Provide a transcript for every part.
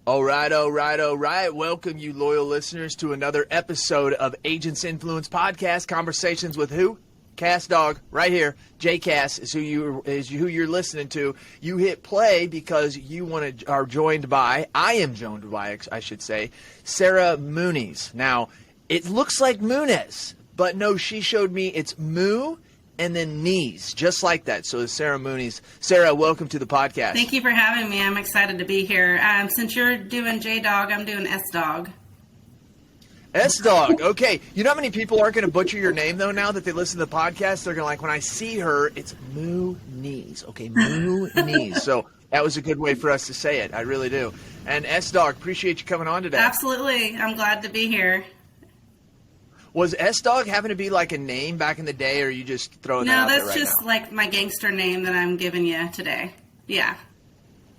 All right. Welcome, you loyal listeners, to another episode of Agents Influence Podcast. Conversations with who? Cass Dog, right here. J-Cass is who you're listening to. You hit play because you are joined by, I am joined by, I should say, Sarah Muniz. Now, it looks like Muniz, but no, she showed me it's Moo and then knees, just like that. So it's Sarah Muniz. Sarah, welcome to the podcast. Thank you for having me. I'm excited to be here. Since you're doing J-Dog, I'm doing S-Dog. S-Dog. Okay. You know how many people aren't going to butcher your name, though, now that they listen to the podcast? They're going to like, when I see her, it's Moo Knees. Okay, Moo Knees. So that was a good way for us to say it. I really do. And S-Dog, appreciate you coming on today. Absolutely. I'm glad to be here. Was S-Dog having to be like a name back in the day, or are you just throwing that out there right now? No, that's just like my gangster name that I'm giving you today. Yeah.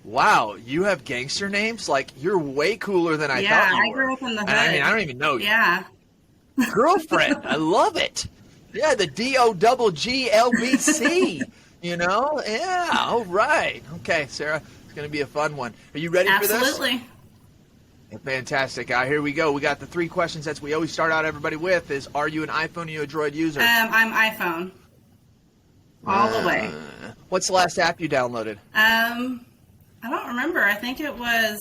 Wow, you have gangster names? Like, you're way cooler than I thought you were. Yeah, I grew up in the hood. I mean, I don't even know you. Yeah. Girlfriend, I love it. Yeah, the DOGGLBC, you know? Yeah, all right. Okay, Sarah, it's going to be a fun one. Are you ready for this? Absolutely. Fantastic. Here we go. We got the three questions that we always start out everybody with is, are you an iPhone or are you a Droid user? I'm iPhone. All the way. What's the last app you downloaded? I don't remember. I think it was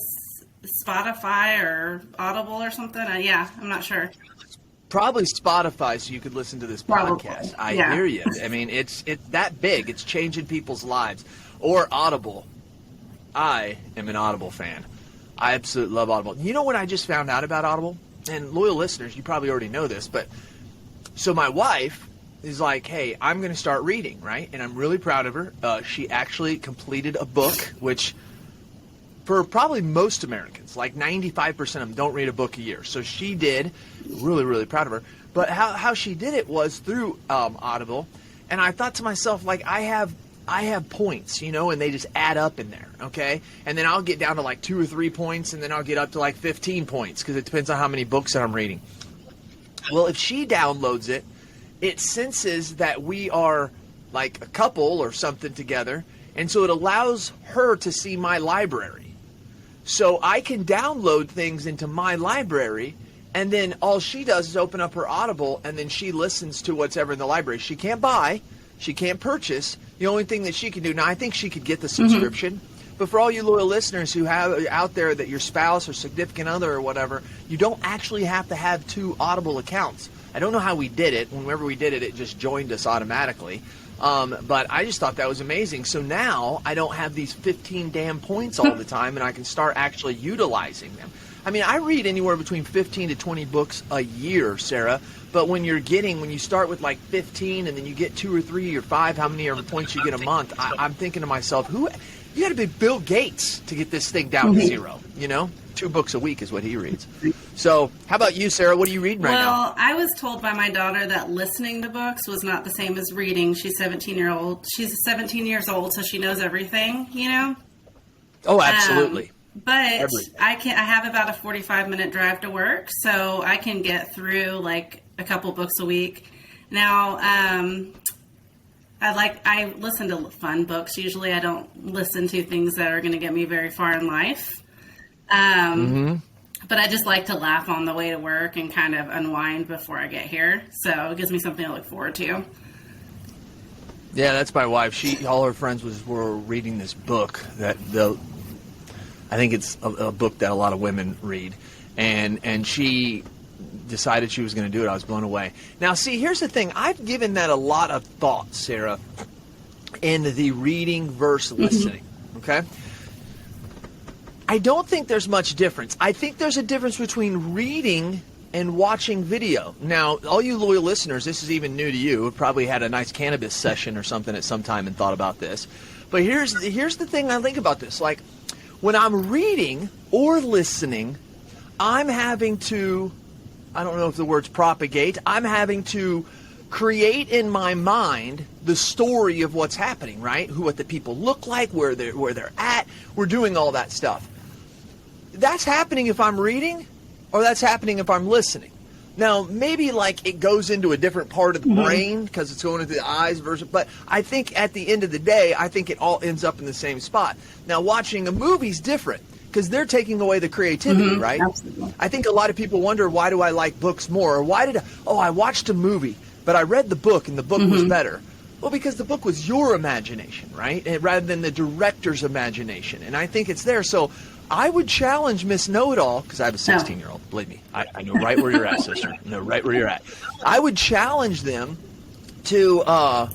Spotify or Audible or something. Yeah, I'm not sure. Probably Spotify, so you could listen to this podcast. I hear you. I mean, it's that big. It's changing people's lives. Or Audible. I am an Audible fan. I absolutely love Audible. You know what I just found out about Audible? And loyal listeners, you probably already know this, but so my wife is like, hey, I'm going to start reading, right? And I'm really proud of her. She actually completed a book, which for probably most Americans, like 95% of them don't read a book a year. So she did. Really, really proud of her. But how she did it was through Audible. And I thought to myself, like, I have points, you know, and they just add up in there, okay? And then I'll get down to like 2 or 3 points, and then I'll get up to like 15 points because it depends on how many books that I'm reading. Well, if she downloads it, it senses that we are like a couple or something together, and so it allows her to see my library. So I can download things into my library, and then all she does is open up her Audible, and then she listens to what's ever in the library. She can't buy. She can't purchase. The only thing that she can do, now I think she could get the subscription, but for all you loyal listeners who have out there that your spouse or significant other or whatever, you don't actually have to have 2 Audible accounts. I don't know how we did it. Whenever we did it, it just joined us automatically. But I just thought that was amazing. So now I don't have these 15 damn points all the time, and I can start actually utilizing them. I mean, I read anywhere between 15 to 20 books a year, Sarah. But when you start with like 15 and then you get 2 or 3 or 5, how many points you get a month, I'm thinking to myself, you got to be Bill Gates to get this thing down to 0, you know? 2 books a week is what he reads. So how about you, Sarah? What are you reading right now? Well, I was told by my daughter that listening to books was not the same as reading. She's 17 years old, so she knows everything, you know? Oh, absolutely. But I have about a 45-minute drive to work, so I can get through like a couple books a week. Now, I listen to fun books. Usually I don't listen to things that are going to get me very far in life. But I just like to laugh on the way to work and kind of unwind before I get here. So it gives me something to look forward to. Yeah, that's my wife. All her friends were reading this book that I think it's a book that a lot of women read, and she decided she was going to do it. I was blown away. Now, see, here's the thing. I've given that a lot of thought, Sarah, in the reading versus listening, okay? I don't think there's much difference. I think there's a difference between reading and watching video. Now, all you loyal listeners, this is even new to you. Have probably had a nice cannabis session or something at some time and thought about this. But here's the thing I think about this. Like, when I'm reading or listening, I'm having to, I don't know if the word's propagate, I'm having to create in my mind the story of what's happening, right? What the people look like, where they're at. We're doing all that stuff. That's happening if I'm reading, or that's happening if I'm listening. Now, maybe like it goes into a different part of the brain because it's going into the eyes versus, but I think at the end of the day, I think it all ends up in the same spot. Now, watching a movie's different because they're taking away the creativity, right? Absolutely. I think a lot of people wonder, why do I like books more? Or why I watched a movie, but I read the book and the book was better. Well, because the book was your imagination, right? Rather than the director's imagination. And I think it's there. So I would challenge Miss Know-It-All, because I have a 16-year-old, believe me. I know right where you're at, sister. I know right where you're at. I would challenge them to, I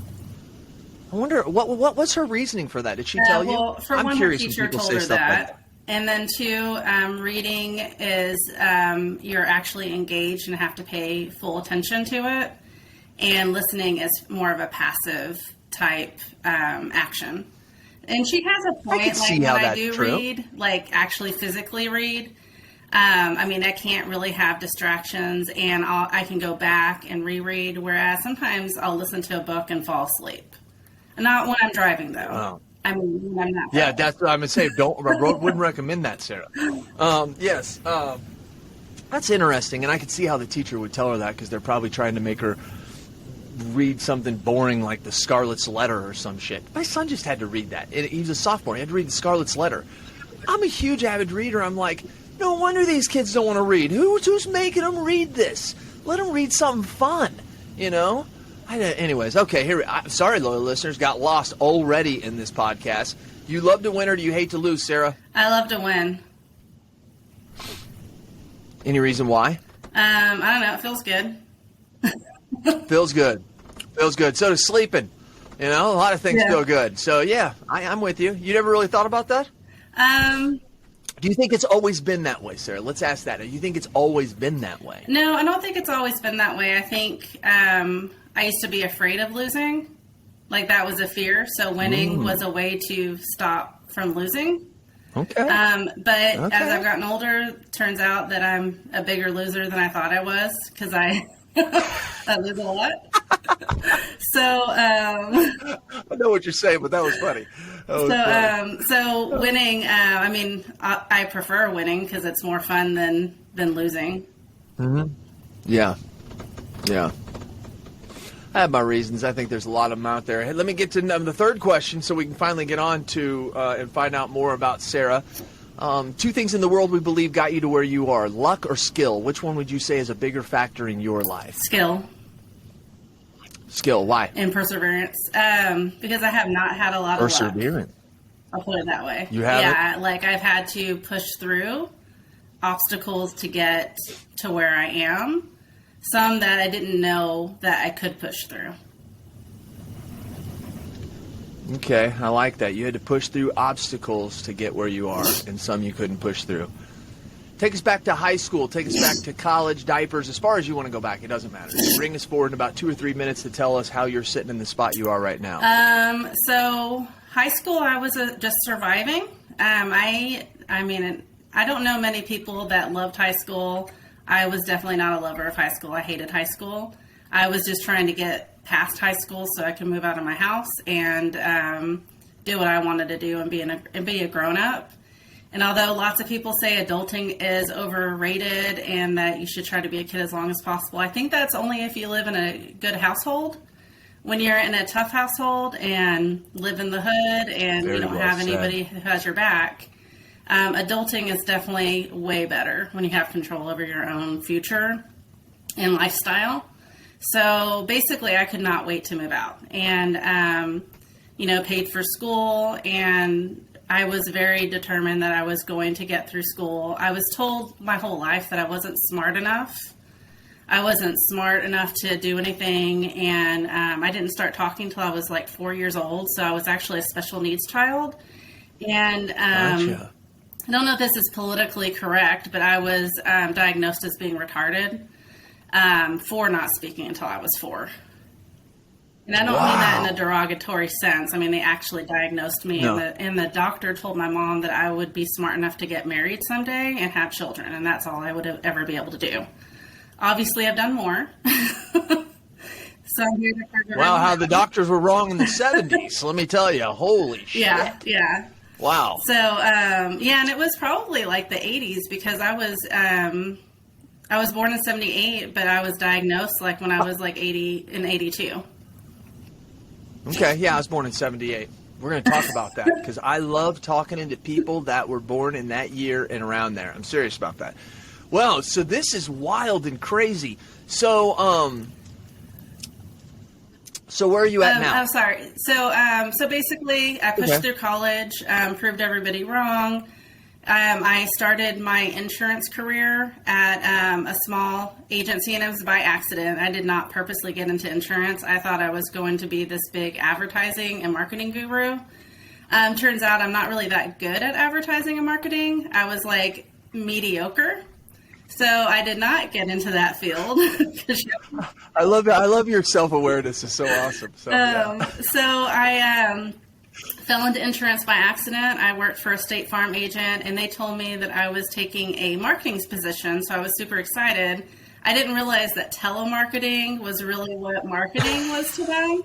wonder, what's her reasoning for that? Did she tell you? Well, for I'm one, her curious when teacher people told say her stuff like that. that. And then two, reading is you're actually engaged and have to pay full attention to it. And listening is more of a passive type action. And she has a point. I can see how when I that's do true. read, like actually physically read, I mean, I can't really have distractions, and I can go back and reread. Whereas sometimes I'll listen to a book and fall asleep. Not when I'm driving, though. Oh. I mean, when I'm not. Yeah, that's what I'm going to say. Wouldn't recommend that, Sarah. Yes. That's interesting. And I could see how the teacher would tell her that, because they're probably trying to make her read something boring like the Scarlet's Letter or some shit. My son just had to read that. He was a sophomore. He had to read the Scarlet's Letter. I'm a huge avid reader. I'm like, no wonder these kids don't want to read. Who's making them read this? Let them read something fun, you know? Anyways, okay, here. Sorry, loyal listeners, got lost already in this podcast. You love to win or do you hate to lose, Sarah? I love to win. Any reason why? I don't know. It feels good. Feels good. Feels good. So does sleeping. You know, a lot of things feel good. So, yeah, I'm with you. You never really thought about that? Do you think it's always been that way, Sarah? Let's ask that. Do you think it's always been that way? No, I don't think it's always been that way. I think I used to be afraid of losing. Like, that was a fear. So winning was a way to stop from losing. Okay. But as I've gotten older, turns out that I'm a bigger loser than I thought I was, because I lose a lot. So I know what you're saying, but that was funny. So winning, I mean, I prefer winning because it's more fun than losing. Mm-hmm. Yeah. I have my reasons. I think there's a lot of them out there. Hey, let me get to the third question so we can finally get on to and find out more about Sarah. Two things in the world we believe got you to where you are, luck or skill. Which one would you say is a bigger factor in your life? Skill. Skill, why? And perseverance. Because I have not had a lot of luck. Perseverance. I'll put it that way. You have Yeah, like I've had to push through obstacles to get to where I am. Some that I didn't know that I could push through. Okay, I like that. You had to push through obstacles to get where you are, and some you couldn't push through. Take us back to high school. Take us back to college, diapers. As far as you want to go back, it doesn't matter. Bring us forward in about 2 or 3 minutes to tell us how you're sitting in the spot you are right now. So high school, I was just surviving. I mean, I don't know many people that loved high school. I was definitely not a lover of high school. I hated high school. I was just trying to get past high school so I could move out of my house and do what I wanted to do and be a grown-up. And although lots of people say adulting is overrated and that you should try to be a kid as long as possible, I think that's only if you live in a good household. When you're in a tough household and live in the hood and you don't have anybody who has your back, adulting is definitely way better when you have control over your own future and lifestyle. So basically, I could not wait to move out and, paid for school, and I was very determined that I was going to get through school. I was told my whole life that I wasn't smart enough. I wasn't smart enough to do anything, and I didn't start talking until I was like 4 years old, so I was actually a special needs child. And Gotcha. I don't know if this is politically correct, but I was diagnosed as being retarded for not speaking until I was 4. And I don't mean that in a derogatory sense. I mean, they actually diagnosed me, and the doctor told my mom that I would be smart enough to get married someday and have children, and that's all I would ever be able to do. Obviously, I've done more. So I'm here to prove it Wow, right how now. the doctors were wrong in the 70s. Let me tell you. Holy shit. Yeah. Wow. So, and it was probably like the 80s because I was born in 78, but I was diagnosed like when I was like 80 and 82. Okay, yeah, I was born in 78. We're going to talk about that because I love talking into people that were born in that year and around there. I'm serious about that. Well, so this is wild and crazy. So, so where are you at now? I'm sorry. So basically, I pushed through college, proved everybody wrong. I started my insurance career at a small agency, and it was by accident. I did not purposely get into insurance. I thought I was going to be this big advertising and marketing guru. Turns out I'm not really that good at advertising and marketing. I was like mediocre. So I did not get into that field. I love it. I love your self-awareness. It's so awesome. So I fell into insurance by accident. I worked for a State Farm agent, and they told me that I was taking a marketing position, so I was super excited. I didn't realize that telemarketing was really what marketing was to them.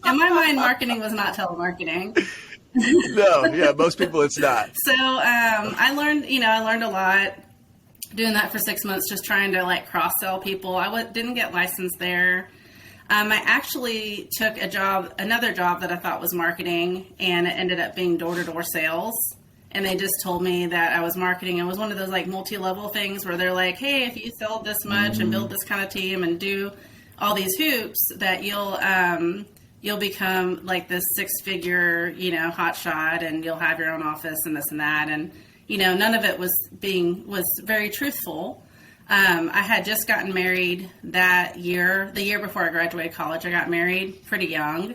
In my mind, marketing was not telemarketing. No, yeah, most people it's not. So I learned a lot doing that for 6 months, just trying to like cross-sell people. I didn't get licensed there. I actually took another job that I thought was marketing, and it ended up being door-to-door sales. And they just told me that I was marketing. It was one of those like multi-level things where they're like, hey, if you sell this much and build this kind of team and do all these hoops, that you'll become like this 6-figure, hotshot, and you'll have your own office and this and that. And, none of it was very truthful. I had just gotten married that year, the year before I graduated college. I got married pretty young.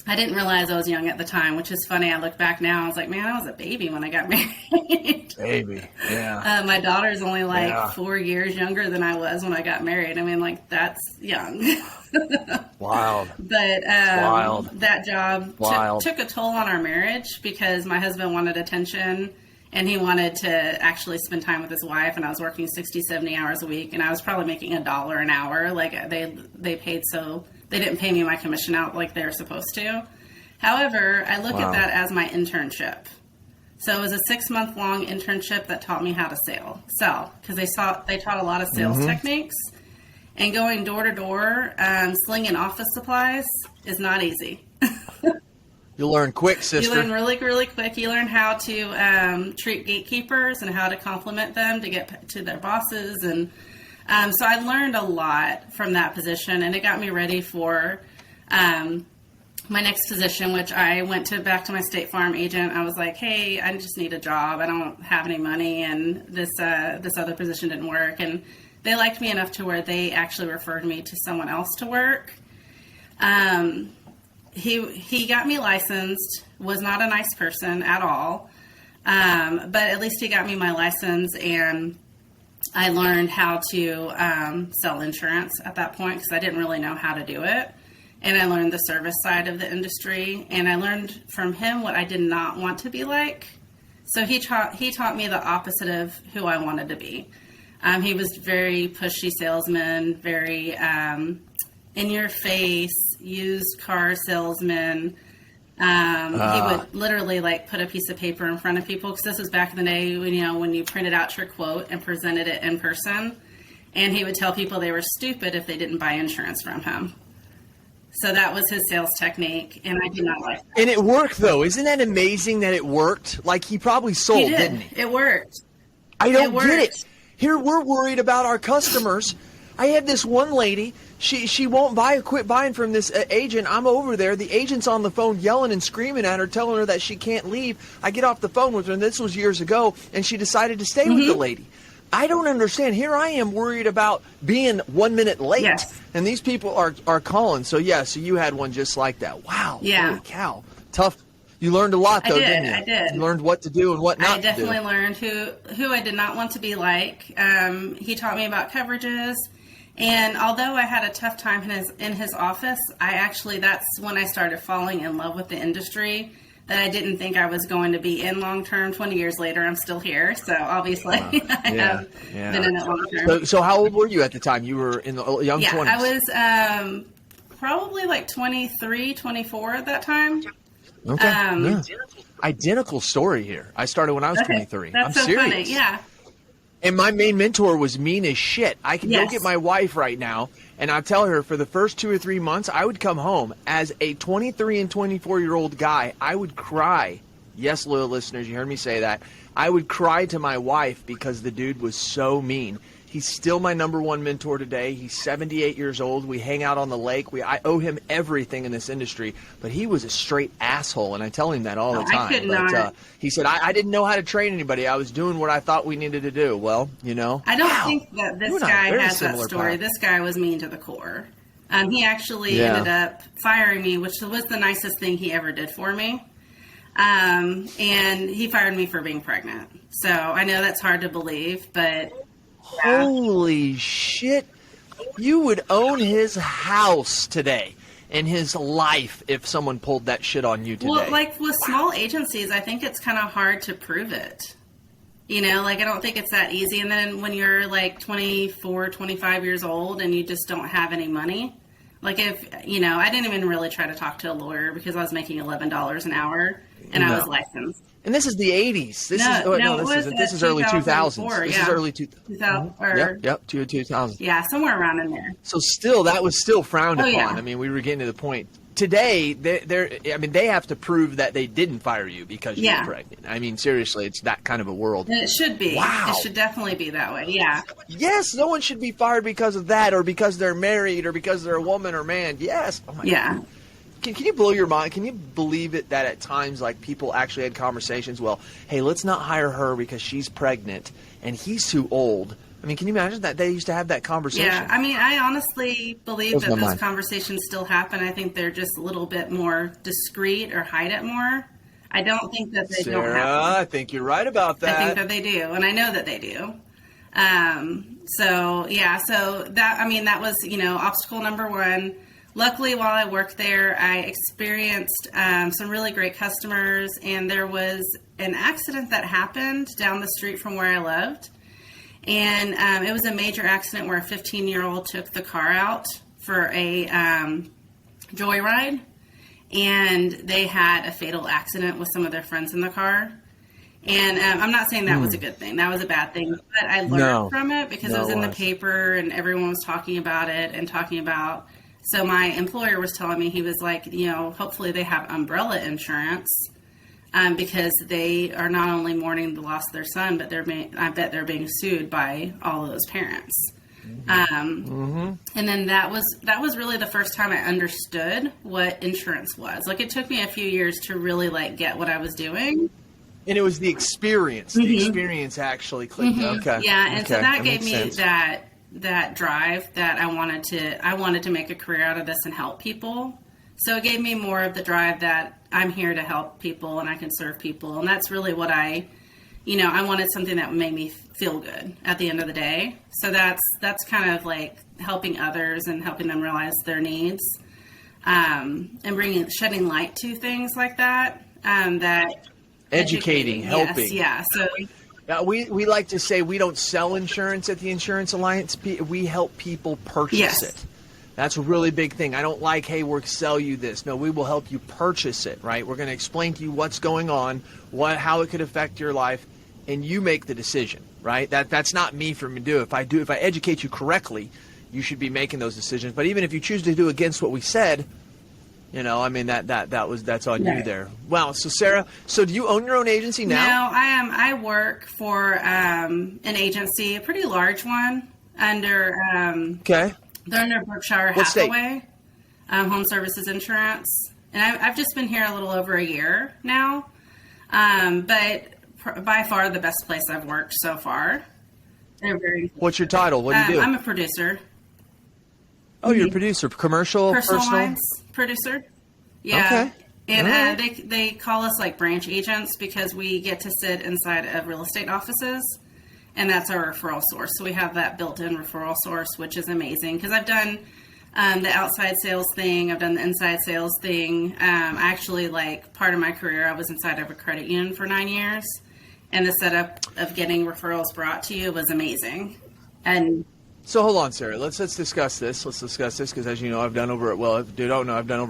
I didn't realize I was young at the time, which is funny. I look back now, I was like, man, I was a baby when I got married. Baby, yeah. My daughter's only 4 years younger than I was when I got married. I mean, like, that's young. Wild. But wild. That job took a toll on our marriage because my husband wanted attention. And he wanted to actually spend time with his wife, and I was working 60, 70 hours a week, and I was probably making $1 an hour. Like they paid they didn't pay me my commission out like they were supposed to. However, I look at that as my internship. So it was a 6-month-long internship that taught me how to sell, because they taught a lot of sales techniques. And going door to door, slinging office supplies is not easy. You'll learn quick, sister. You learn really, really quick. You learn how to treat gatekeepers and how to compliment them to get to their bosses. And so I learned a lot from that position, and it got me ready for my next position, which I went back to my State Farm agent. I was like, hey, I just need a job. I don't have any money, and this other position didn't work. And they liked me enough to where they actually referred me to someone else to work. He got me licensed, was not a nice person at all, but at least he got me my license, and I learned how to sell insurance at that point because I didn't really know how to do it, and I learned the service side of the industry, and I learned from him what I did not want to be like. So he taught me the opposite of who I wanted to be. He was very pushy salesman, very in your face, used car salesman. He would literally like put a piece of paper in front of people, because this was back in the day when you printed out your quote and presented it in person, and he would tell people they were stupid if they didn't buy insurance from him. So that was his sales technique, and I did not like that. And it worked, though. Isn't that amazing that it worked? Like, he probably sold, didn't he? It worked. I don't get it. Here, we're worried about our customers. I had this one lady, she won't quit buying from this agent. I'm over there. The agent's on the phone yelling and screaming at her, telling her that she can't leave. I get off the phone with her, and this was years ago, and she decided to stay with the lady. I don't understand. Here I am worried about being 1 minute late, and these people are calling. So, so you had one just like that. Wow. Yeah. Holy cow. Tough. You learned a lot, though, didn't you? I did. You learned what to do and what not to do. I definitely learned who I did not want to be like. He taught me about coverages. And although I had a tough time in his office, that's when I started falling in love with the industry that I didn't think I was going to be in long term. 20 years later, I'm still here. So obviously I have been in it long term. So how old were you at the time? You were in the young 20s? I was probably like 23, 24 at that time. Okay. Identical story here. I started when I was 23. That's I'm so serious. funny. Yeah. And my main mentor was mean as shit. I can go get my wife right now, and I'll tell her for the first 2 or 3 months, I would come home as a 23 and 24-year-old guy. I would cry. Yes, loyal listeners, you heard me say that. I would cry to my wife because the dude was so mean. He's still my number one mentor today. He's 78 years old. We hang out on the lake. I owe him everything in this industry. But he was a straight asshole, and I tell him that all the time. I could not. He said, I didn't know how to train anybody. I was doing what I thought we needed to do. Well, you know. I don't think that this guy has that story. This guy was mean to the core. He actually ended up firing me, which was the nicest thing he ever did for me. And he fired me for being pregnant. So I know that's hard to believe, but... Yeah. Holy shit. You would own his house today and his life if someone pulled that shit on you today. Well, like with small agencies, I think it's kind of hard to prove it. You know, like I don't think it's that easy. And then when you're like 24, 25 years old and you just don't have any money, like if, you know, I didn't even really try to talk to a lawyer because I was making $11 an hour and I was licensed. And this is the 80s. This is early 2000s. This is early 2000s. Yep, 2000. Yeah, somewhere around in there. So still, that was still frowned upon. Yeah. I mean, we were getting to the point. Today, they have to prove that they didn't fire you because you were pregnant. I mean, seriously, it's that kind of a world. And it should be. Wow. It should definitely be that way, yeah. Yes, no one should be fired because of that or because they're married or because they're a woman or man. Yes. Oh my God. Can you blow your mind? Can you believe it that at times, like, people actually had conversations, well, hey, let's not hire her because she's pregnant and he's too old. I mean, can you imagine that they used to have that conversation? Yeah, I mean, I honestly believe that those conversations still happen. I think they're just a little bit more discreet or hide it more. I don't think that they don't happen. I think you're right about that. I think that they do, and I know that they do. So that, I mean, that was, you know, obstacle number one. Luckily, while I worked there, I experienced some really great customers, and there was an accident that happened down the street from where I lived. And it was a major accident where a 15-year-old took the car out for a joyride, and they had a fatal accident with some of their friends in the car. And I'm not saying that was a good thing. That was a bad thing. But I learned from it because it was in the paper, and everyone was talking about it and talking about... So my employer was telling me, he was like, you know, hopefully they have umbrella insurance because they are not only mourning the loss of their son, but I bet they're being sued by all of those parents. And then that was really the first time I understood what insurance was. Like, it took me a few years to really, like, get what I was doing. And it was the experience. The experience actually clicked. Okay. Yeah, and so that gave me that drive that I wanted to make a career out of this and help people. So it gave me more of the drive that I'm here to help people and I can serve people. And that's really what I wanted something that made me feel good at the end of the day. So that's kind of like helping others and helping them realize their needs, and shedding light to things like that. That educating, helping. Yes, yeah. So. We like to say we don't sell insurance at the Insurance Alliance. We help people purchase it. That's a really big thing. I don't like, hey, we'll sell you this. No, we will help you purchase it, right? We're going to explain to you what's going on, how it could affect your life, and you make the decision, right? That's not me for me to do. If I educate you correctly, you should be making those decisions. But even if you choose to do against what we said, you know, I mean, that's on you there. Wow. So Sarah, do you own your own agency now? No, I work for an agency, a pretty large one, under they're under Berkshire Hathaway, Home Services Insurance, and I've just been here a little over a year now, but by far the best place I've worked so far. They're very. What's your title? What do you do? I'm a producer. Oh, you're a producer, commercial, personal lines producer. Yeah. Okay. And they call us like branch agents because we get to sit inside of real estate offices, and that's our referral source. So we have that built-in referral source, which is amazing because I've done the outside sales thing. I've done the inside sales thing. Actually, like, part of my career, I was inside of a credit union for 9 years, and the setup of getting referrals brought to you was amazing. And so hold on, Sarah. Let's discuss this. Let's discuss this because, as you know, I've done over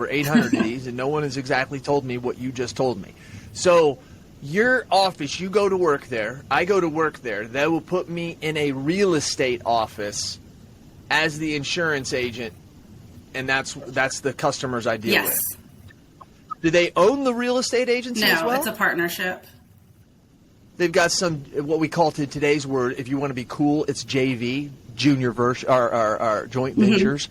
800 of these, and no one has exactly told me what you just told me. So your office, you go to work there, I go to work there, that will put me in a real estate office as the insurance agent, and that's the customers I deal with. Do they own the real estate agency as well? No, it's a partnership. They've got some, what we call today's word, if you want to be cool, it's JV, junior version, or joint ventures.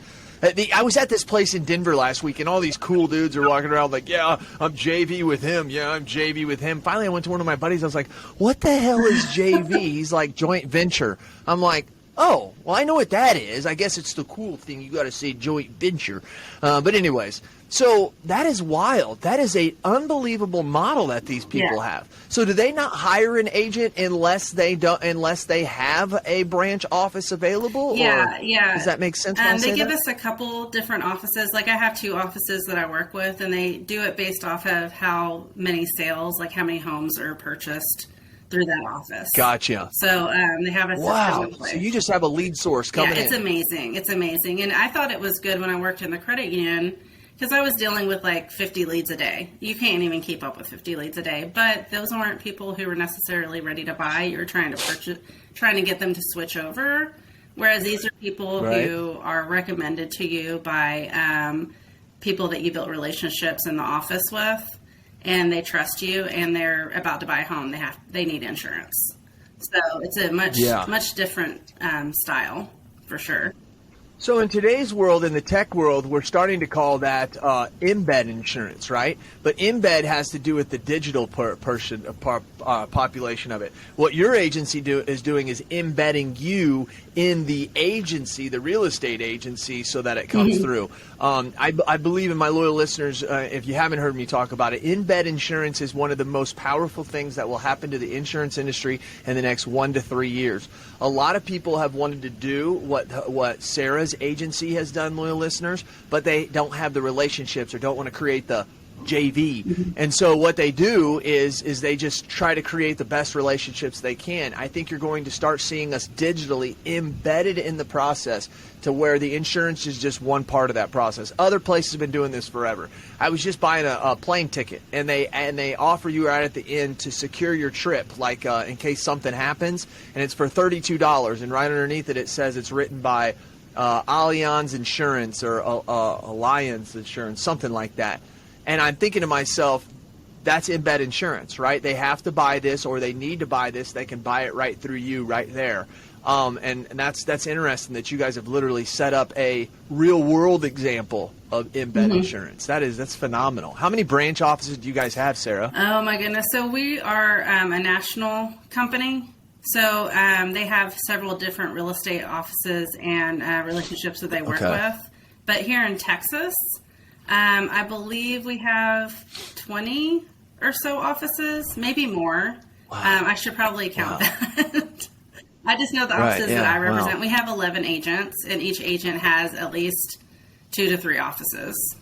I was at this place in Denver last week, and all these cool dudes are walking around like, yeah, I'm JV with him. Yeah, I'm JV with him. Finally, I went to one of my buddies. I was like, what the hell is JV? He's like, joint venture. I'm like, oh, well, I know what that is. I guess it's the cool thing. You got to say joint venture. But anyways, so that is wild. That is a unbelievable model that these people have. So do they not hire an agent unless they have a branch office available? Yeah. Does that make sense? They give us a couple different offices. Like I have 2 offices that I work with, and they do it based off of how many sales, like how many homes are purchased through that office. Gotcha. So they have a system in place. So you just have a lead source coming in. Yeah, it's amazing. It's amazing. And I thought it was good when I worked in the credit union because I was dealing with like 50 leads a day. You can't even keep up with 50 leads a day. But those weren't people who were necessarily ready to buy. You're trying to purchase, trying to get them to switch over. Whereas these are people who are recommended to you by people that you built relationships in the office with. And they trust you, and they're about to buy a home. They need insurance, so it's a much different style for sure. So in today's world, in the tech world, we're starting to call that embed insurance, right? But embed has to do with the digital population of it. What your agency is doing is embedding you in the agency, the real estate agency, so that it comes through. I believe in my loyal listeners, if you haven't heard me talk about it, embed insurance is one of the most powerful things that will happen to the insurance industry in the next 1 to 3 years. A lot of people have wanted to do what Sarah's agency has done, loyal listeners, but they don't have the relationships or don't want to create the JV. And so what they do is they just try to create the best relationships they can. I think you're going to start seeing us digitally embedded in the process to where the insurance is just one part of that process. Other places have been doing this forever. I was just buying a plane ticket, and they offer you right at the end to secure your trip, like in case something happens, and it's for $32. And right underneath it, it says it's written by Allianz Insurance or Alliance Insurance, something like that. And I'm thinking to myself, that's embed insurance, right? They have to buy this, or they need to buy this. They can buy it right through you right there. And that's interesting that you guys have literally set up a real world example of embed insurance. That's phenomenal. How many branch offices do you guys have, Sarah? Oh my goodness. So we are a national company. So they have several different real estate offices and relationships that they work with. But here in Texas, I believe we have 20 or so offices, maybe more. Wow. I should probably count that. I just know the offices that I represent. Wow. We have 11 agents, and each agent has at least 2 to 3 offices.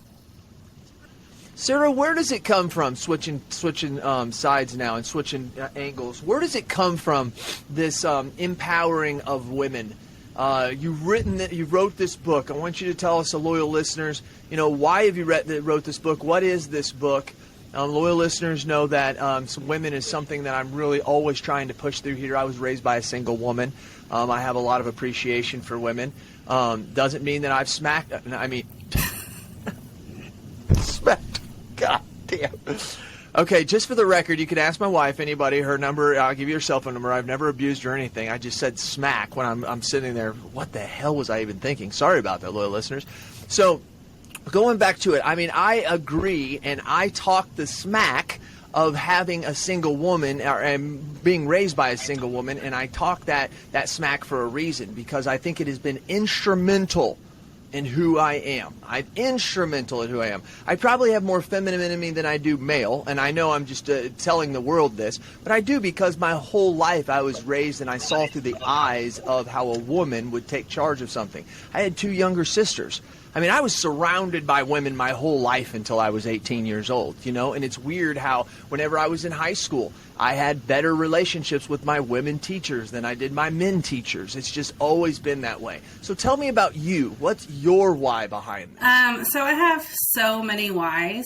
Sarah, where does it come from, switching sides now and switching angles? Where does it come from, this empowering of women? You wrote this book. I want you to tell us, loyal listeners, why have you wrote this book? What is this book? Loyal listeners know that some women is something that I'm really always trying to push through here. I was raised by a single woman. I have a lot of appreciation for women. Doesn't mean that I've smacked. I mean, smacked. God damn. Okay, just for the record, you can ask my wife, anybody, her number. I'll give you her cell phone number. I've never abused her or anything. I just said smack when I'm sitting there. What the hell was I even thinking? Sorry about that, loyal listeners. So, going back to it, I mean, I agree, and I talk the smack of having a single woman and being raised by a single woman, and I talk that smack for a reason, because I think it has been instrumental in who I am. I'm instrumental in who I am. I probably have more feminine in me than I do male, and I know I'm just telling the world this, but I do because my whole life I was raised and I saw through the eyes of how a woman would take charge of something. I had 2 younger sisters. I mean, I was surrounded by women my whole life until I was 18 years old, and it's weird how whenever I was in high school, I had better relationships with my women teachers than I did my men teachers. It's just always been that way. So tell me about you. What's your why behind this? So I have so many whys.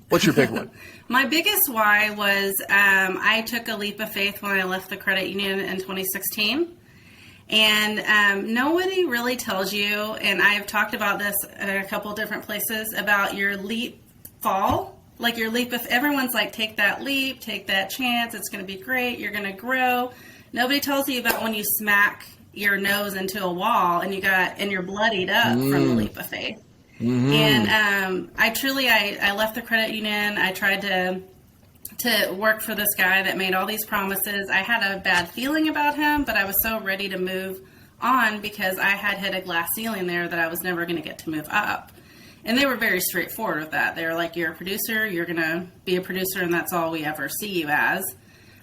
What's your big one? My biggest why was I took a leap of faith when I left the credit union in 2016. And nobody really tells you, and I've talked about this in a couple different places, about your leap fall. Like your leap, if everyone's like, take that leap, take that chance, it's going to be great, you're going to grow. Nobody tells you about when you smack your nose into a wall and you're bloodied up from the leap of faith. Mm-hmm. And I left the credit union. I tried to work for this guy that made all these promises. I had a bad feeling about him, but I was so ready to move on because I had hit a glass ceiling there that I was never going to get to move up. And they were very straightforward with that. They were like, you're a producer, you're going to be a producer, and that's all we ever see you as.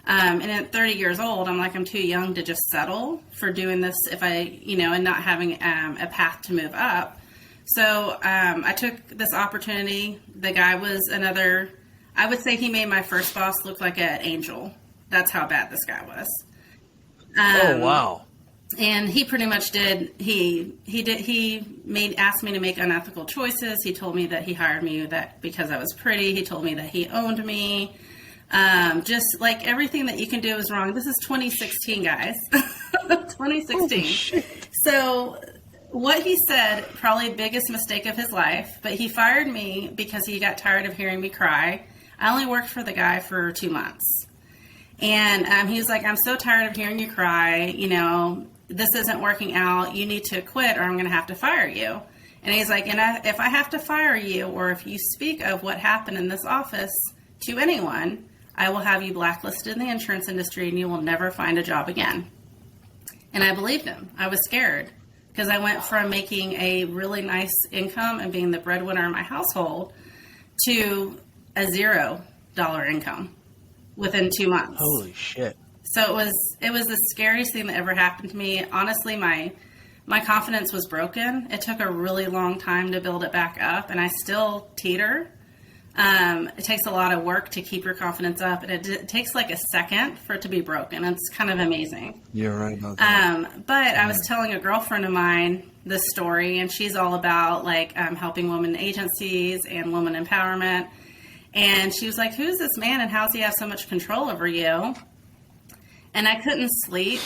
And at 30 years old, I'm like, I'm too young to just settle for doing this and not having a path to move up. So I took this opportunity. The guy was I would say he made my first boss look like an angel. That's how bad this guy was. Oh, wow. And he pretty much did. He asked me to make unethical choices. He told me that he hired me because I was pretty. He told me that he owned me. Just like everything that you can do is wrong. This is 2016, guys. 2016. So what he said, probably biggest mistake of his life, but he fired me because he got tired of hearing me cry. I only worked for the guy for 2 months. And he was like, I'm so tired of hearing you cry. This isn't working out. You need to quit or I'm going to have to fire you. And he's like, if I have to fire you or if you speak of what happened in this office to anyone, I will have you blacklisted in the insurance industry and you will never find a job again. And I believed him. I was scared because I went from making a really nice income and being the breadwinner in my household to a $0 income within 2 months. Holy shit. So it was the scariest thing that ever happened to me. Honestly, my confidence was broken. It took a really long time to build it back up, and I still teeter. It takes a lot of work to keep your confidence up, and it takes like a second for it to be broken. It's kind of amazing. You're right about that. But I was telling a girlfriend of mine this story, and she's all about like helping women agencies and women empowerment. And she was like, who's this man and how does he have so much control over you? And I couldn't sleep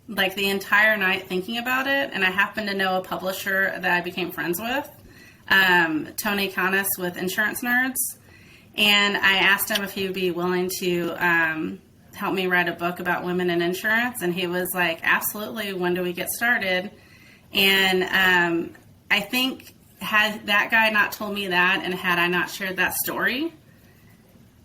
like the entire night thinking about it. And I happened to know a publisher that I became friends with, Tony Canis with Insurance Nerds. And I asked him if he would be willing to help me write a book about women in insurance. And he was like, absolutely. When do we get started? And I think had that guy not told me that and had I not shared that story,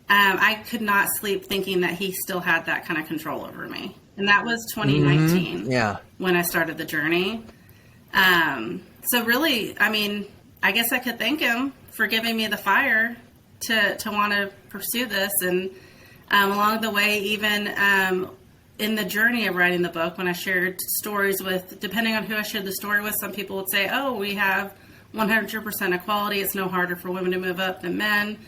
I could not sleep thinking that he still had that kind of control over me. And that was 2019 when I started the journey. So really, I mean, I guess I could thank him for giving me the fire to want to pursue this. And along the way, even in the journey of writing the book, when I shared stories with, depending on who I shared the story with, some people would say, oh, we have 100% equality. It's no harder for women to move up than men.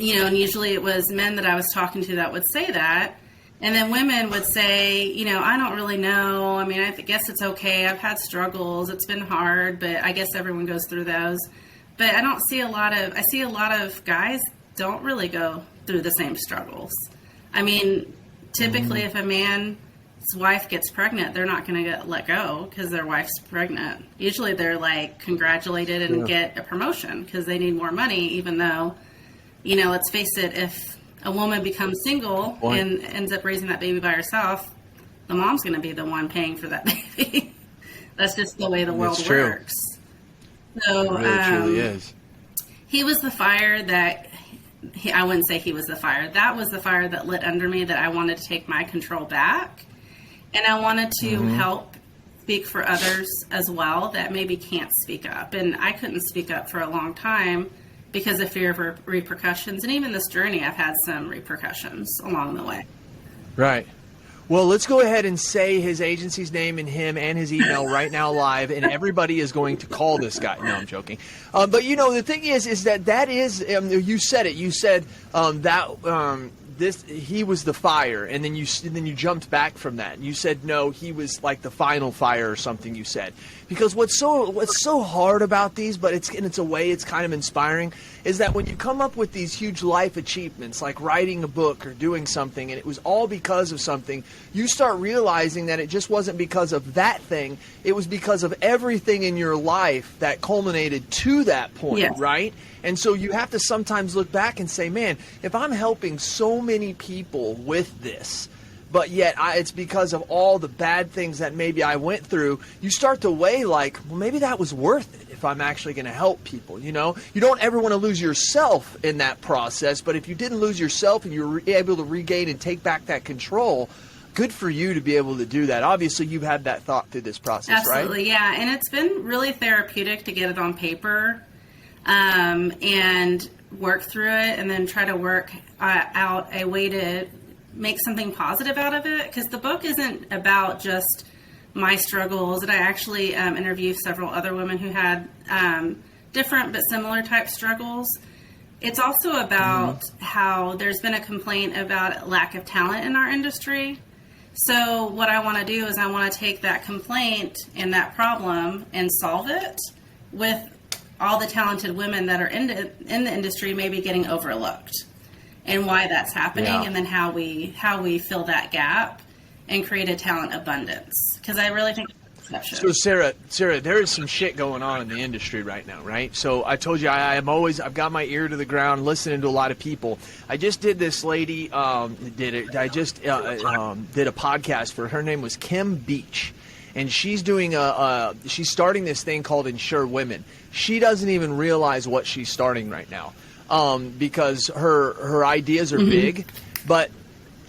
And usually it was men that I was talking to that would say that. And then women would say, I don't really know. I mean, I guess it's okay. I've had struggles. It's been hard, but I guess everyone goes through those. But I see a lot of guys don't really go through the same struggles. I mean, typically if a man's wife gets pregnant, they're not going to get let go because their wife's pregnant. Usually they're like congratulated and get a promotion because they need more money, even though, let's face it, if a woman becomes single and ends up raising that baby by herself, the mom's going to be the one paying for that baby. That's just the way the world works. So, it really truly is. He was the fire that, I wouldn't say he was the fire. That was the fire that lit under me that I wanted to take my control back. And I wanted to help speak for others as well that maybe can't speak up. And I couldn't speak up for a long time because of fear of repercussions. And even this journey, I've had some repercussions along the way. Right. Well, let's go ahead and say his agency's name and him and his email right now live, and everybody is going to call this guy. No, I'm joking. But, the thing is that is, you said it. You said he was the fire, and then you jumped back from that, and you said no, he was like the final fire or something. You said, because what's so hard about these, but it's a way it's kind of inspiring, is that when you come up with these huge life achievements like writing a book or doing something, and it was all because of something, you start realizing that it just wasn't because of that thing, it was because of everything in your life that culminated to that point, yes. Right? And so you have to sometimes look back and say, man, if I'm helping so many people with this, but yet it's because of all the bad things that maybe I went through, you start to weigh like, well, maybe that was worth it if I'm actually going to help people, you know? You don't ever want to lose yourself in that process, but if you didn't lose yourself and you were able to regain and take back that control, good for you to be able to do that. Obviously, you've had that thought through this process, Absolutely, right? Yeah, and it's been really therapeutic to get it on paper and work through it, and then try to work out a way to make something positive out of it, because the book isn't about just my struggles. And I actually interviewed several other women who had different but similar type struggles. It's also about how there's been a complaint about lack of talent in our industry. So what I want to do is I want to take that complaint and that problem and solve it with all the talented women that are in the industry maybe getting overlooked, and why that's happening, and then how we fill that gap and create a talent abundance. Because I really think that's so Sarah, there is some shit going on in the industry right now, right? So I told you I've got my ear to the ground, listening to a lot of people. I just did this lady did a podcast for her. Name was Kim Beach. And she's doing she's starting this thing called Insure Women. She doesn't even realize what she's starting right now, because her ideas are big, but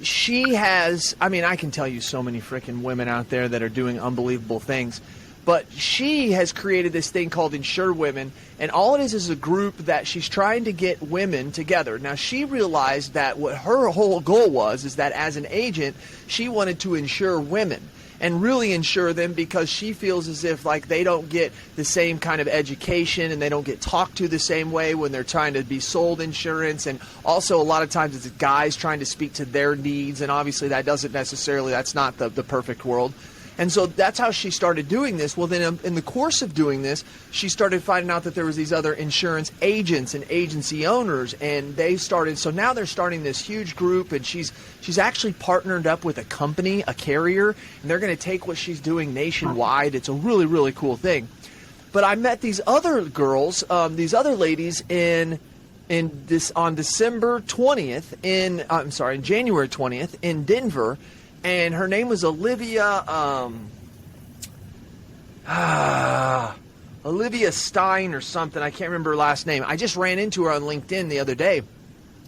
she has, I mean, I can tell you so many freaking women out there that are doing unbelievable things, but she has created this thing called Insure Women, and all it is a group that she's trying to get women together. Now, she realized that what her whole goal was is that as an agent, she wanted to insure women and really insure them, because she feels as if like they don't get the same kind of education and they don't get talked to the same way when they're trying to be sold insurance. And also a lot of times it's guys trying to speak to their needs, and obviously that's not the perfect world. And so that's how she started doing this. Well, then in the course of doing this, she started finding out that there was these other insurance agents and agency owners, and so now they're starting this huge group, and she's actually partnered up with a company, a carrier, and they're going to take what she's doing nationwide. It's a really, really cool thing. But I met these other girls, these other ladies on December 20th in January 20th in Denver. And her name was Olivia Stein or something. I can't remember her last name. I just ran into her on LinkedIn the other day.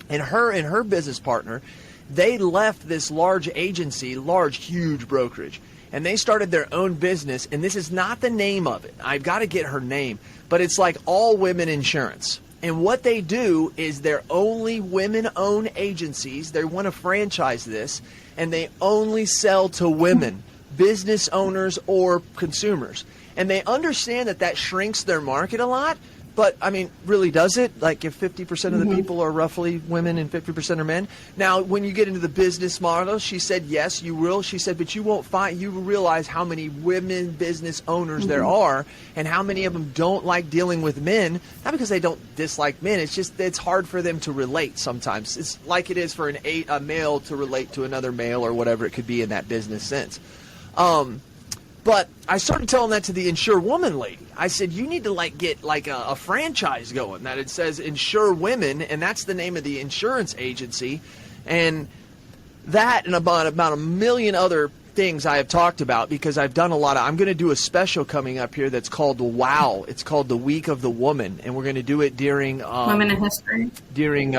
And her and her business partner, they left this large agency, huge brokerage. And they started their own business. And this is not the name of it. I've got to get her name. But it's like All Women Insurance. And what they do is they're only women-owned agencies. They want to franchise this, and they only sell to women, business owners or consumers. And they understand that shrinks their market a lot. But, I mean, really does it? Like if 50% of the people are roughly women and 50% are men? Now, when you get into the business model, she said, yes, you will. She said, but you won't you will realize how many women business owners there are, and how many of them don't like dealing with men. Not because they don't dislike men. It's just it's hard for them to relate sometimes. It's like it is for a male to relate to another male or whatever it could be in that business sense. But I started telling that to the Insure Woman lady. I said, you need to get a franchise going that it says Insure Women, and that's the name of the insurance agency. And that and about a million other things I have talked about, because I've done I'm going to do a special coming up here that's called WOW. It's called the Week of the Woman, and we're going to do it during Women in History, during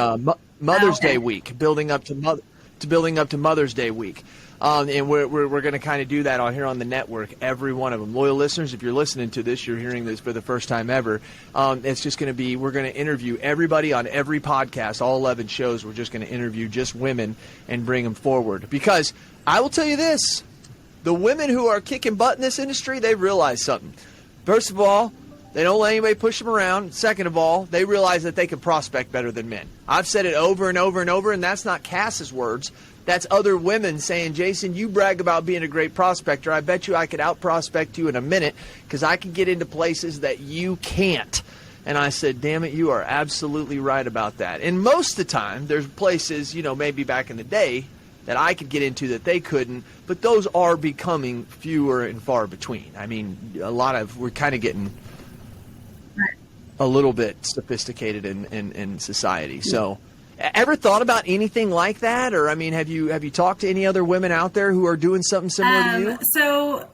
Mother's Day week, building up to Mother's Day week. And we're going to kind of do that on here on the network, every one of them. Loyal listeners, if you're listening to this, you're hearing this for the first time ever. It's just going to be, we're going to interview everybody on every podcast, all 11 shows. We're just going to interview just women and bring them forward. Because I will tell you this, the women who are kicking butt in this industry, they realize something. First of all, They don't let anybody push them around. Second of all, they realize that they can prospect better than men. I've said it over and over and over, and that's not Cass's words. That's other women saying, Jason, you brag about being a great prospector. I bet you I could out-prospect you in a minute because I can get into places that you can't. And I said, damn it, you are absolutely right about that. And most of the time, there's places, maybe back in the day that I could get into that they couldn't, but those are becoming fewer and far between. I mean, we're kind of getting a little bit sophisticated in society. So ever thought about anything like that? Or, I mean, have you talked to any other women out there who are doing something similar to you? So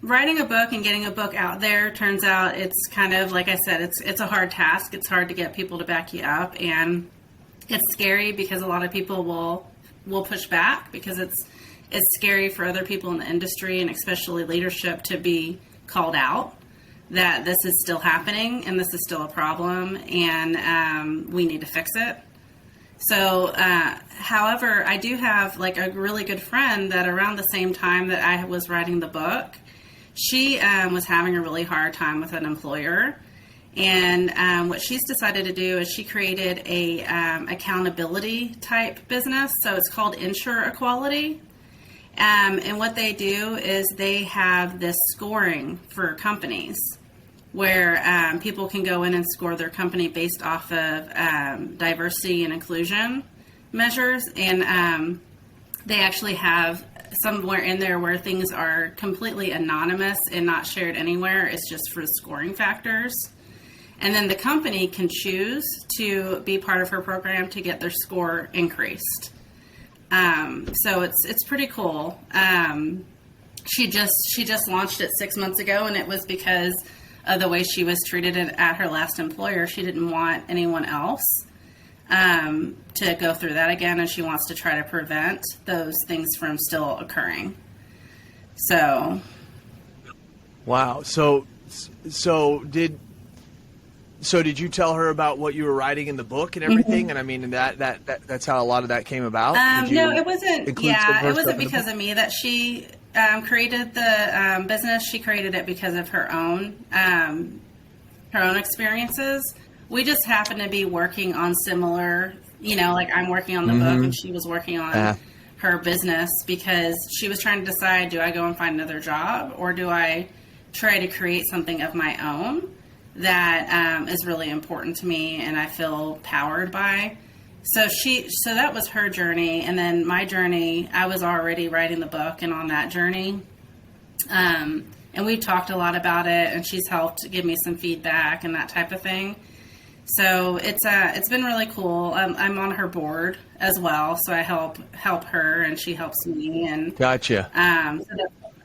writing a book and getting a book out there, turns out it's kind of, like I said, it's a hard task. It's hard to get people to back you up, and it's scary because a lot of people will push back because it's scary for other people in the industry and especially leadership to be called out that this is still happening and this is still a problem and we need to fix it. So, however, I do have like a really good friend that around the same time that I was writing the book, she was having a really hard time with an employer. And what she's decided to do is she created a accountability type business. So it's called Insure Equality. And what they do is they have this scoring for companies where people can go in and score their company based off of diversity and inclusion measures. And they actually have somewhere in there where things are completely anonymous and not shared anywhere. It's just for scoring factors. And then the company can choose to be part of her program to get their score increased. So it's pretty cool. She just launched it 6 months ago, and it was because of the way she was treated at her last employer. She didn't want anyone else to go through that again, and she wants to try to prevent those things from still occurring. So, wow. So did you tell her about what you were writing in the book and everything? Mm-hmm. And I mean, that's how a lot of that came about? No, it wasn't. Yeah, it wasn't because of me that she created the business. She created it because of her own experiences. We just happened to be working on similar, like I'm working on the book and she was working on her business because she was trying to decide, do I go and find another job or do I try to create something of my own that is really important to me and I feel powered by. So that was her journey. And then my journey, I was already writing the book and on that journey. And we've talked a lot about it and she's helped give me some feedback and that type of thing. So it's been really cool. I'm on her board as well. So I help her and she helps me. And gotcha.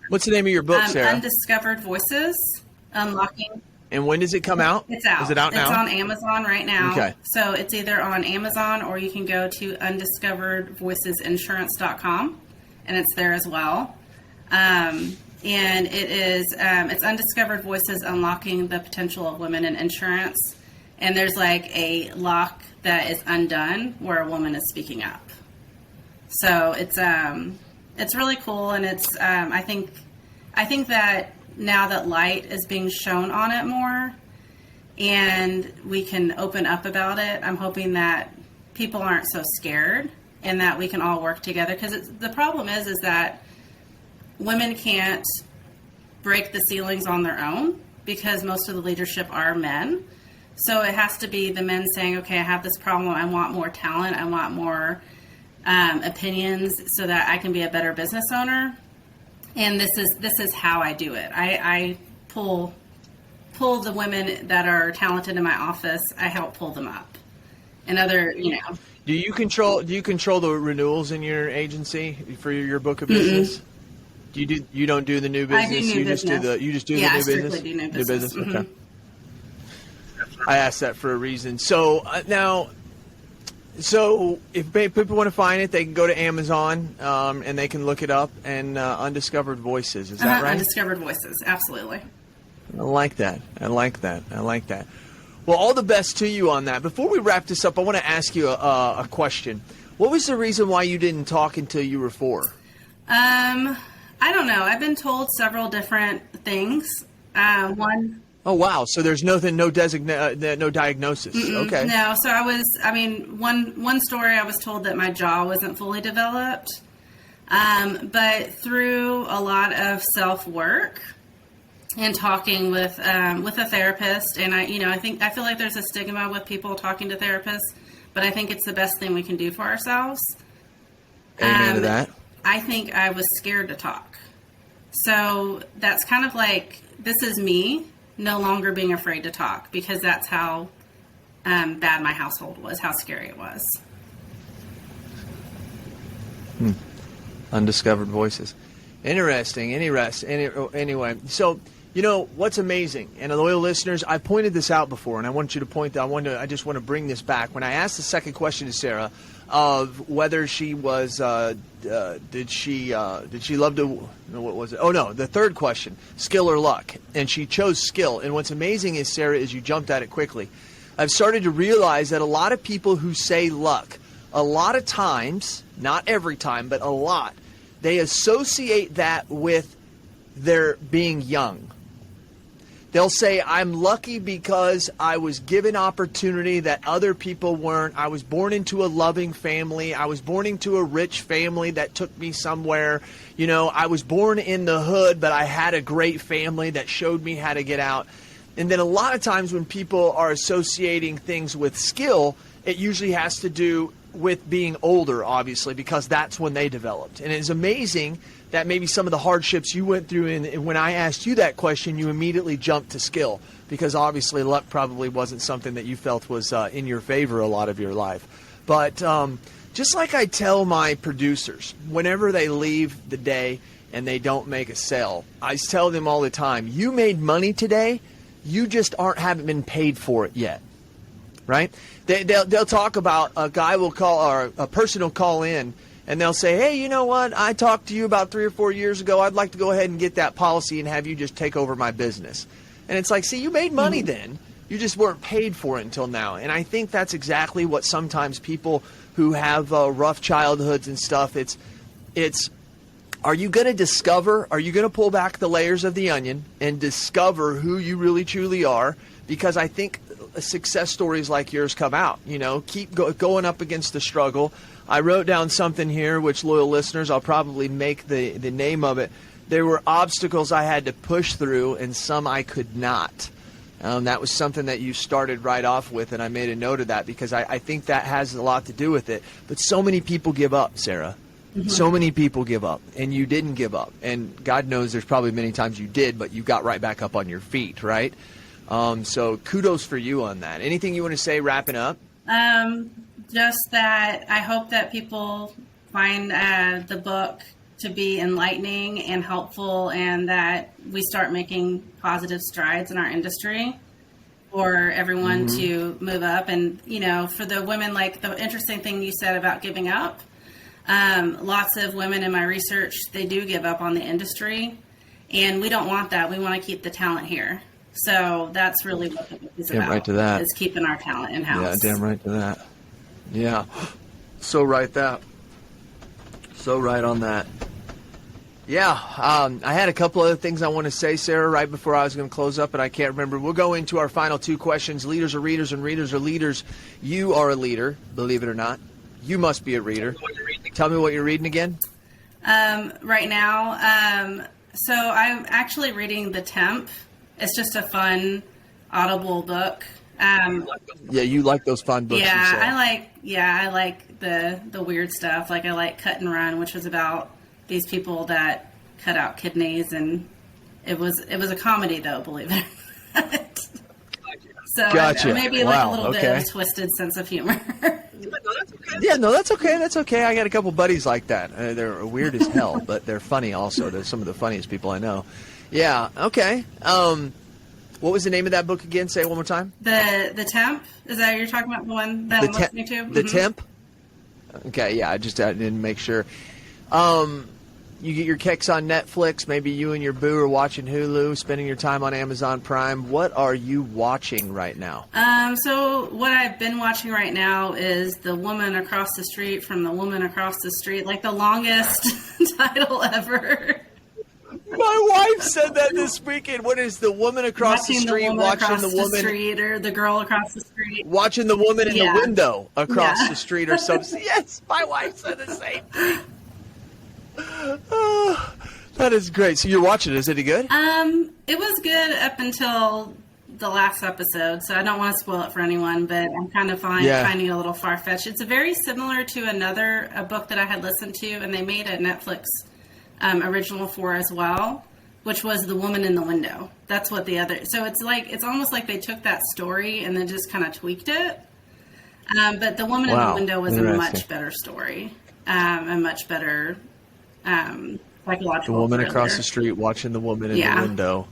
What's the name of your book, Sarah? Undiscovered Voices, Unlocking. And when does it come out? It's out. Is it out now? It's on Amazon right now. Okay. So it's either on Amazon or you can go to undiscoveredvoicesinsurance.com and it's there as well. And it's Undiscovered Voices Unlocking the Potential of Women in Insurance. And there's like a lock that is undone where a woman is speaking up. So it's really cool. And it's, I think that now that light is being shown on it more and we can open up about it, I'm hoping that people aren't so scared and that we can all work together. Because the problem is that women can't break the ceilings on their own because most of the leadership are men. So it has to be the men saying, okay, I have this problem. I want more talent. I want more opinions so that I can be a better business owner. And this is how I do it. I pull the women that are talented in my office. I help pull them up. And other, Do you control the renewals in your agency for your book of business? Mm-hmm. You don't do the new business. I do new business. You just do the new business. Yeah, I strictly do new business. Mm-hmm. Okay. I asked that for a reason. So So if people want to find it, they can go to Amazon and they can look it up and Undiscovered Voices. Is that right? Undiscovered Voices. Absolutely. I like that. Well, all the best to you on that. Before we wrap this up, I want to ask you a question. What was the reason why you didn't talk until you were 4? I don't know. I've been told several different things. One Oh, wow. So there's no diagnosis. Okay. No. So one story I was told that my jaw wasn't fully developed. But through a lot of self-work and talking with a therapist, and I feel like there's a stigma with people talking to therapists, but I think it's the best thing we can do for ourselves. Amen to that. I think I was scared to talk. So that's kind of like, this is me no longer being afraid to talk, because that's how bad my household was, how scary it was. Undiscovered Voices. Interesting. Anyway, so, what's amazing, and loyal listeners, I pointed this out before, and I want you to point that. I just want to bring this back. When I asked the second question to Sarah of whether she was, did she love to, what was it? Oh no, the third question, skill or luck, and she chose skill. And what's amazing is, Sarah, is you jumped at it quickly. I've started to realize that a lot of people who say luck, a lot of times, not every time, but a lot, they associate that with their being young. They'll say, I'm lucky because I was given opportunity that other people weren't. I was born into a loving family. I was born into a rich family that took me somewhere. I was born in the hood, but I had a great family that showed me how to get out. And then a lot of times when people are associating things with skill, it usually has to do with being older, obviously, because that's when they developed. And it's amazing that maybe some of the hardships you went through, and when I asked you that question, you immediately jumped to skill, because obviously luck probably wasn't something that you felt was in your favor a lot of your life. But just like I tell my producers, whenever they leave the day and they don't make a sale, I tell them all the time, you made money today, you just haven't been paid for it yet. Right? They'll talk about, a guy will call, or a person will call in, and they'll say, hey, you know what? I talked to you about 3 or 4 years ago. I'd like to go ahead and get that policy and have you just take over my business. And it's like, see, you made money then. You just weren't paid for it until now. And I think that's exactly what sometimes people who have rough childhoods and stuff, it's are you going to discover, are you going to pull back the layers of the onion and discover who you really truly are? Because I think success stories like yours come out. Keep going up against the struggle. I wrote down something here, which, loyal listeners, I'll probably make the name of it. There were obstacles I had to push through, and some I could not. That was something that you started right off with, and I made a note of that, because I think that has a lot to do with it. But so many people give up, Sarah. Mm-hmm. So many people give up, and you didn't give up. And God knows there's probably many times you did, but you got right back up on your feet, right? So kudos for you on that. Anything you want to say wrapping up? Just that I hope that people find the book to be enlightening and helpful, and that we start making positive strides in our industry for everyone to move up. And, for the women, like the interesting thing you said about giving up, lots of women in my research, they do give up on the industry, and we don't want that. We want to keep the talent here. So that's really what the book is about. Right to that. Is keeping our talent in-house. Yeah, damn right to that. Yeah. So right on that. Yeah. I had a couple other things I want to say, Sarah, right before I was going to close up, and I can't remember. We'll go into our final 2 questions. Leaders are readers, and readers are leaders. You are a leader, believe it or not. You must be a reader. Tell me what you're reading again. Right now, so I'm actually reading The Temp. It's just a fun Audible book. Yeah, you like those fun books. I like the weird stuff. Like, I like Cut and Run, which was about these people that cut out kidneys, and it was a comedy, though, believe it or not. So gotcha. Maybe like a little bit of a twisted sense of humor. Yeah, no, that's okay. That's okay. I got a couple buddies like that. They're weird as hell, but they're funny also. They're some of the funniest people I know. Yeah, okay. What was the name of that book again? Say it one more time. The Temp? Is that you're talking about, the one that I'm listening to? The Temp? Okay, yeah, I didn't make sure. You get your kicks on Netflix. Maybe you and your boo are watching Hulu, spending your time on Amazon Prime. What are you watching right now? So what I've been watching right now is The Woman Across the Street from the Woman Across the Street, like the longest title ever. My wife said that this weekend. What is the woman across the street watching the woman street, or the girl across the street watching the woman in the window across the street or something? Yes, my wife said the same thing. Oh, that is great. So you're watching it. Is it any good? It was good up until the last episode, so I don't want to spoil it for anyone, but I'm kind of finding it a little far-fetched. It's very similar to a book that I had listened to, and they made a Netflix original for as well, which was The Woman in the Window. That's what so it's almost like they took that story and then just kind of tweaked it. But The Woman in the Window was a much better story, a much better psychological The woman thriller. across the street watching the woman in the window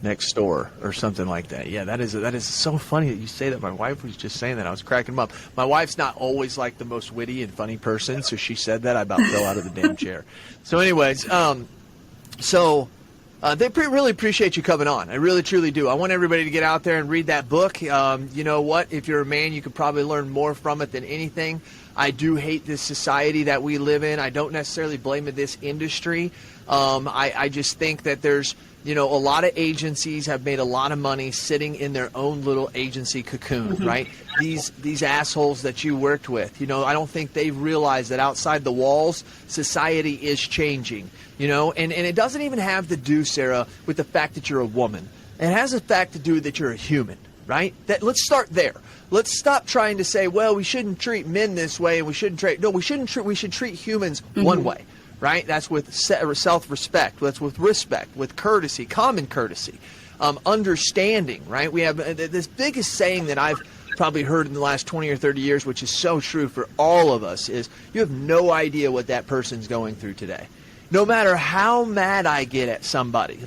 next door or something like that. Yeah, that is so funny that you say that. My wife was just saying that. I was cracking up. My wife's not always like the most witty and funny person, so she said that. I about fell out of the damn chair. So anyways, they really appreciate you coming on. I really, truly do. I want everybody to get out there and read that book. You know what? If you're a man, you could probably learn more from it than anything. I do hate this society that we live in. I don't necessarily blame this industry. I just think that there's, a lot of agencies have made a lot of money sitting in their own little agency cocoon, right? These assholes that you worked with, I don't think they've realized that outside the walls, society is changing, and it doesn't even have to do, Sarah, with the fact that you're a woman. It has the fact to do that you're a human, right? Let's start there. Let's stop trying to say, well, we shouldn't treat men this way, and we should treat humans one way. Right? That's with self-respect. That's with respect, with courtesy, common courtesy, understanding, right? We have this biggest saying that I've probably heard in the last 20 or 30 years, which is so true for all of us, is you have no idea what that person's going through today. No matter how mad I get at somebody,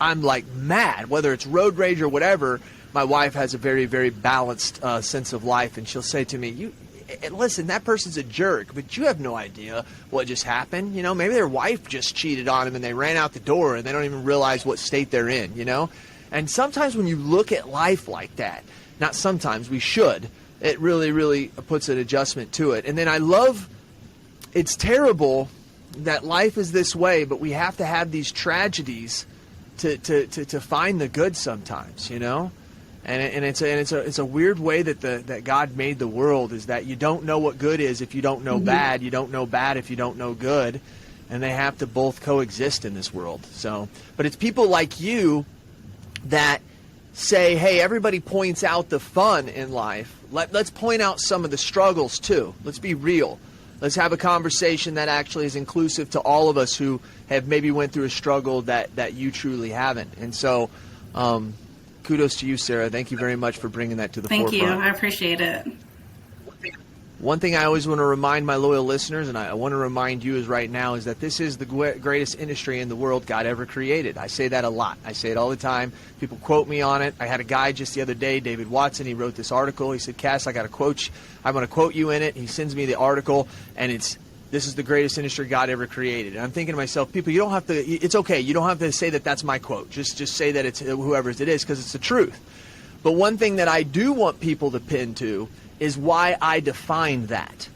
I'm like mad, whether it's road rage or whatever. My wife has a very, very balanced sense of life, and she'll say to me, listen, that person's a jerk, but you have no idea what just happened. Maybe their wife just cheated on him and they ran out the door and they don't even realize what state they're in, And sometimes when you look at life like that, not sometimes, we should, it really, really puts an adjustment to it. And then it's terrible that life is this way, but we have to have these tragedies to find the good sometimes, And it's a weird way that God made the world, is that you don't know what good is if you don't know bad. You don't know bad if you don't know good, and they have to both coexist in this world. So, but it's people like you that say, hey, everybody points out the fun in life. Let's point out some of the struggles too. Let's be real. Let's have a conversation that actually is inclusive to all of us who have maybe went through a struggle that you truly haven't. And so, kudos to you, Sarah. Thank you very much for bringing that to the forefront. Thank you. I appreciate it. One thing I always want to remind my loyal listeners, and I want to remind you right now, is that this is the greatest industry in the world God ever created. I say that a lot. I say it all the time. People quote me on it. I had a guy just the other day, David Watson. He wrote this article. He said, Cass, I'm going to quote you in it. He sends me the article, and this is the greatest industry God ever created. And I'm thinking to myself, people, you don't have to, it's okay. You don't have to say that that's my quote. Just say that it's whoever's it is, because it's the truth. But one thing that I do want people to pin to is why I define that.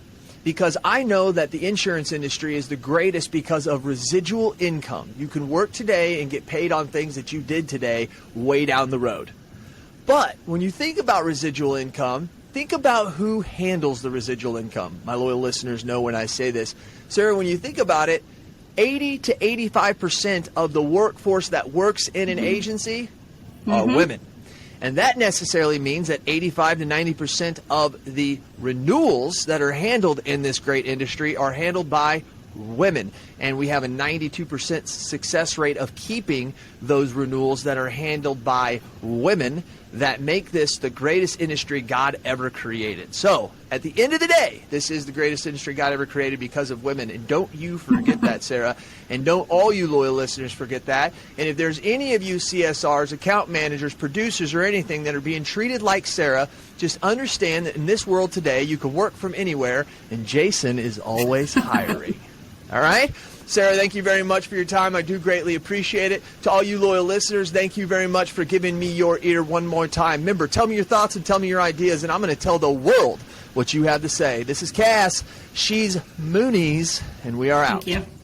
Because I know that the insurance industry is the greatest because of residual income. You can work today and get paid on things that you did today way down the road. But when you think about residual income, think about who handles the residual income. My loyal listeners know when I say this. Sarah, when you think about it, 80 to 85% of the workforce that works in an agency are women. And that necessarily means that 85 to 90% of the renewals that are handled in this great industry are handled by women. And we have a 92% success rate of keeping those renewals that are handled by women that make this the greatest industry God ever created. So, at the end of the day, this is the greatest industry God ever created because of women. And don't you forget that, Sarah. And don't all you loyal listeners forget that. And if there's any of you CSRs, account managers, producers, or anything that are being treated like Sarah, just understand that in this world today, you can work from anywhere, and Jason is always hiring. All right? Sarah, thank you very much for your time. I do greatly appreciate it. To all you loyal listeners, thank you very much for giving me your ear one more time. Remember, tell me your thoughts and tell me your ideas, and I'm going to tell the world what you have to say. This is Cass. She's Muniz, and we are out. Thank you.